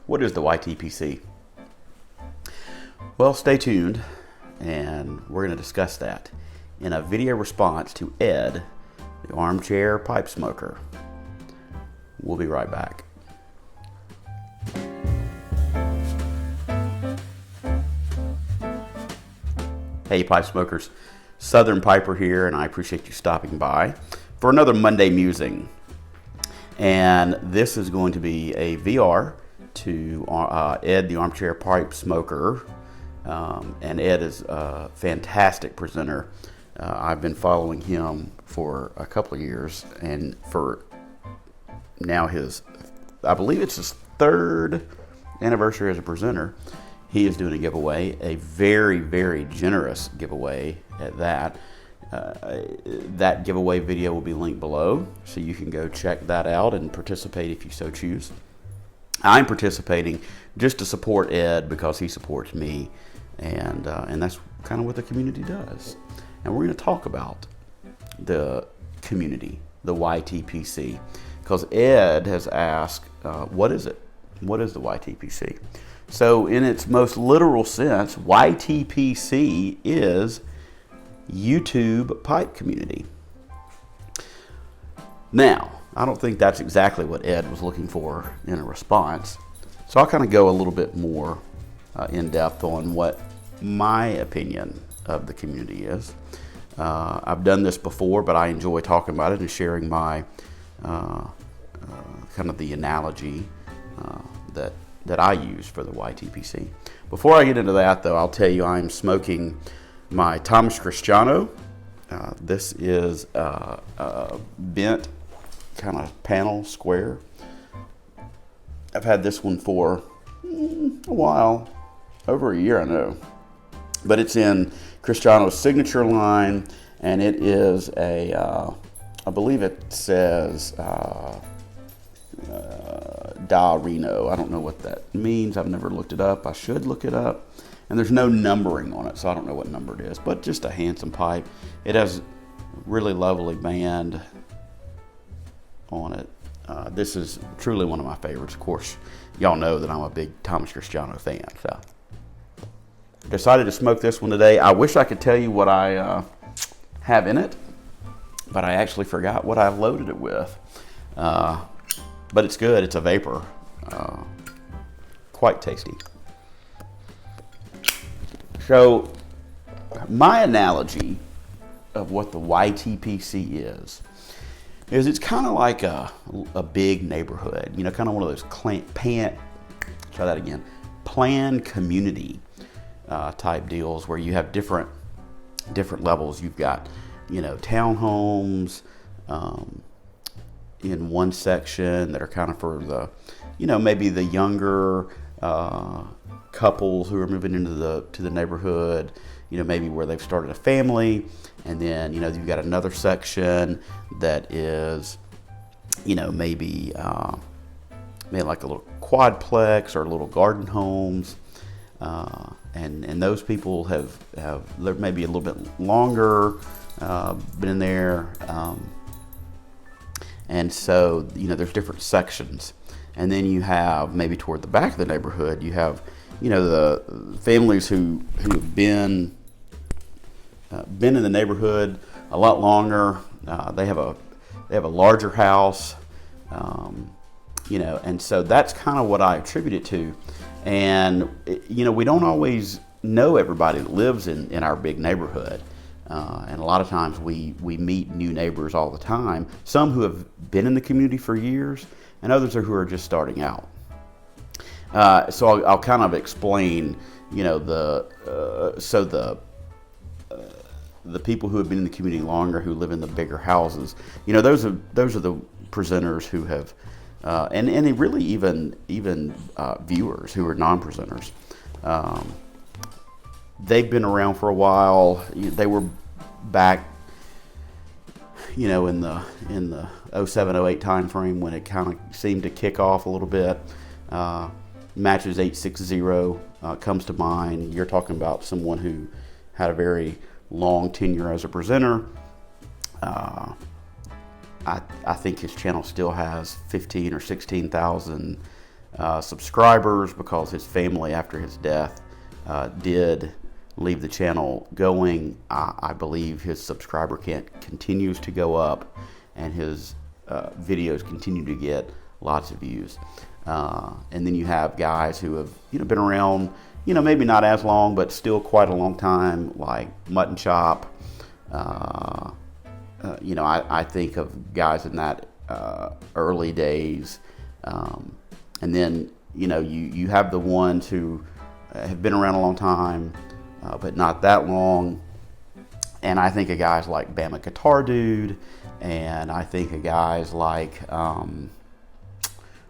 What is the YTPC? Well, stay tuned, and we're going to discuss that in a video response to Ed, the Armchair pipe smoker. We'll be right back. Hey, pipe smokers. Southern Piper here, and I appreciate you stopping by for another Monday Musing. And this is going to be a VR to Ed, the Armchair pipe smoker. And Ed is a fantastic presenter. I've been following him for a couple of years, and for now I believe it's his third anniversary as a presenter. He is doing a giveaway, a very, very generous giveaway at that. That giveaway video will be linked below, so you can go check that out and participate if you so choose. I'm participating just to support Ed because he supports me, and that's kind of what the community does. And we're going to talk about the community, the YTPC, because Ed has asked, what is it? What is the YTPC? So in its most literal sense, YTPC is YouTube Pipe Community. Now, I don't think that's exactly what Ed was looking for in a response. So I'll kind of go a little bit more in depth on what my opinion of the community is. I've done this before, but I enjoy talking about it and sharing my kind of the analogy that I use for the YTPC. Before I get into that, though, I'll tell you I'm smoking my Thomas Cristiano. This is a bent kind of panel square. I've had this one for a while, over a year I know. But it's in Cristiano's signature line, and it is I believe it says Da Reno. I don't know what that means. I've never looked it up. I should look it up. And there's no numbering on it, so I don't know what number it is, but just a handsome pipe. It has a really lovely band on it. This is truly one of my favorites. Of course, y'all know that I'm a big Thomas Cristiano fan, so decided to smoke this one today. I wish I could tell you what I have in it, but I actually forgot what I loaded it with. But it's good. It's a vapor. Quite tasty. So my analogy of what the YTPC is it's kind of like a big neighborhood, kind of one of those planned community type deals where you have different levels. You've got, townhomes in one section that are kind of for the, maybe the younger couples who are moving into the neighborhood, maybe where they've started a family. And then, you've got another section that is, maybe like a little quadplex or little garden homes. And those people have they're maybe a little bit longer, been in there. And so, there's different sections. And then you have maybe toward the back of the neighborhood, you have, the families who have been in the neighborhood a lot longer. They have a larger house, and so that's kind of what I attribute it to. And we don't always know everybody that lives in our big neighborhood, and a lot of times we meet new neighbors all the time. Some who have been in the community for years, and others who are just starting out. So I'll kind of explain, the people who have been in the community longer, who live in the bigger houses, those are the presenters who have, and really even viewers who are non-presenters. They've been around for a while. They were back, in the 07, 08 time frame when it kind of seemed to kick off a little bit. Matches 860 comes to mind. You're talking about someone who had a very long tenure as a presenter. I think his channel still has 15 or 16,000 subscribers because his family, after his death, did leave the channel going. I believe his subscriber count continues to go up, and his videos continue to get lots of views. And then you have guys who have been around, maybe not as long, but still quite a long time, like Mutton Chop. I think of guys in that early days, and then you have the ones who have been around a long time, but not that long. And I think of guys like Bama Guitar Dude, and I think of guys like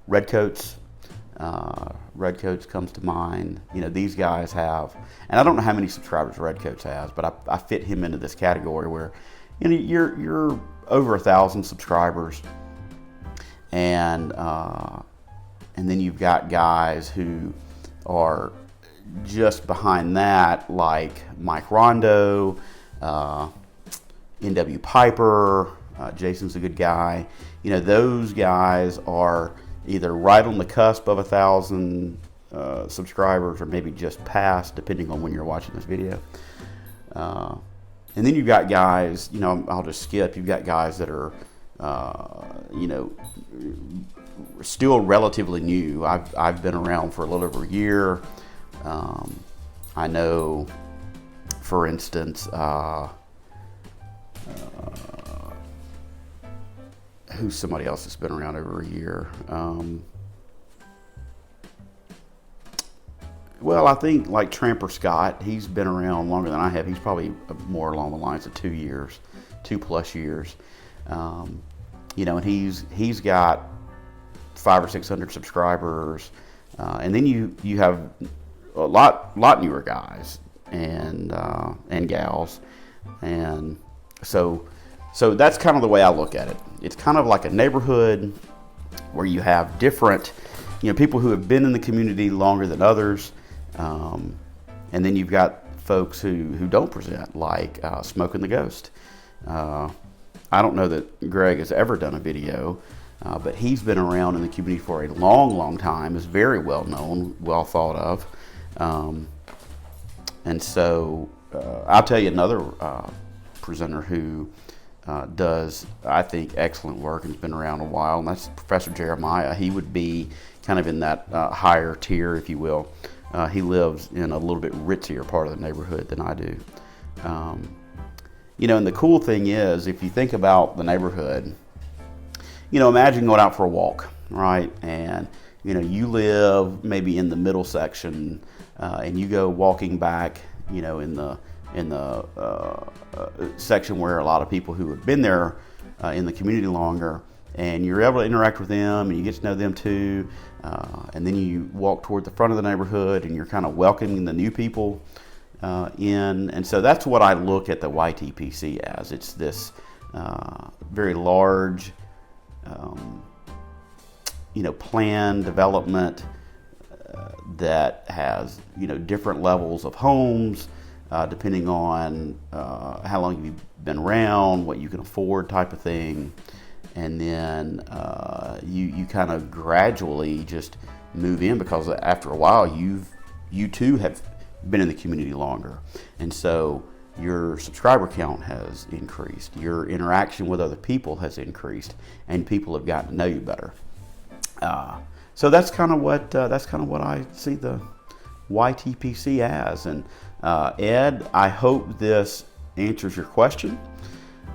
Redcoats. Redcoats comes to mind. These guys have, and I don't know how many subscribers Redcoats has, but I fit him into this category where you're over 1,000 subscribers, and then you've got guys who are just behind that, like Mike Rondo, NW Piper. Jason's a good guy. Those guys are either right on the cusp of 1,000 subscribers, or maybe just past, depending on when you're watching this video. And then you've got guys, I'll just skip. You've got guys that are, still relatively new. I've been around for a little over a year. I know, for instance, who's somebody else that's been around over a year? Well, I think like Tramper Scott, he's been around longer than I have. He's probably more along the lines of 2 years, 2+ years. And he's got 500 or 600 subscribers. And then you have a lot newer guys and gals. And so that's kind of the way I look at it. It's kind of like a neighborhood where you have different, people who have been in the community longer than others. And then you've got folks who don't present, like Smoking the Ghost. I don't know that Greg has ever done a video, but he's been around in the community for a long time, is very well known, well thought of. And so I'll tell you another presenter who does, I think, excellent work and has been around a while, and that's Professor Jeremiah. He would be kind of in that higher tier, if you will. He lives in a little bit ritzier part of the neighborhood than I do. And the cool thing is, if you think about the neighborhood, imagine going out for a walk, right? And, you live maybe in the middle section, and you go walking back, in the section where a lot of people who have been there in the community longer, and you're able to interact with them, and you get to know them too. And then you walk toward the front of the neighborhood, and you're kind of welcoming the new people in. And so that's what I look at the YTPC as. It's this very large, planned development that has, different levels of homes, depending on how long you've been around, what you can afford type of thing. And then you kind of gradually just move in, because after a while you too have been in the community longer, and so your subscriber count has increased, your interaction with other people has increased, and people have gotten to know you better. So that's kind of what I see the YTPC as. And Ed, I hope this answers your question.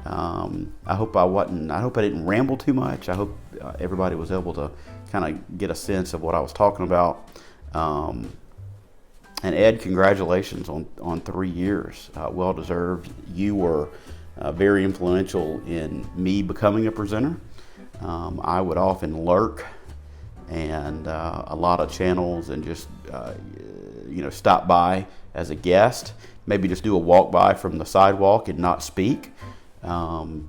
I hope I didn't ramble too much. I hope everybody was able to kind of get a sense of what I was talking about. And Ed, congratulations on 3 years. Well deserved. You were very influential in me becoming a presenter. I would often lurk and a lot of channels, and just stop by as a guest, maybe just do a walk by from the sidewalk and not speak. And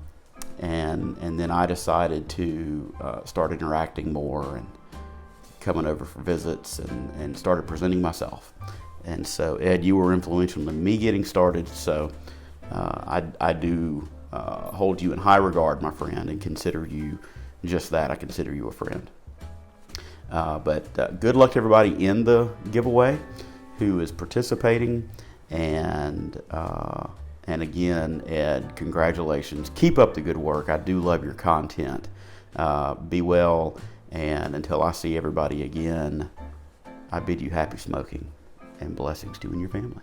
then I decided to start interacting more and coming over for visits, and started presenting myself. And so, Ed, you were influential in me getting started. So I do hold you in high regard, my friend, and consider you just that. I consider you a friend. But good luck to everybody in the giveaway who is participating, and again, Ed, congratulations. Keep up the good work. I do love your content. Be well, and until I see everybody again, I bid you happy smoking and blessings to you and your family.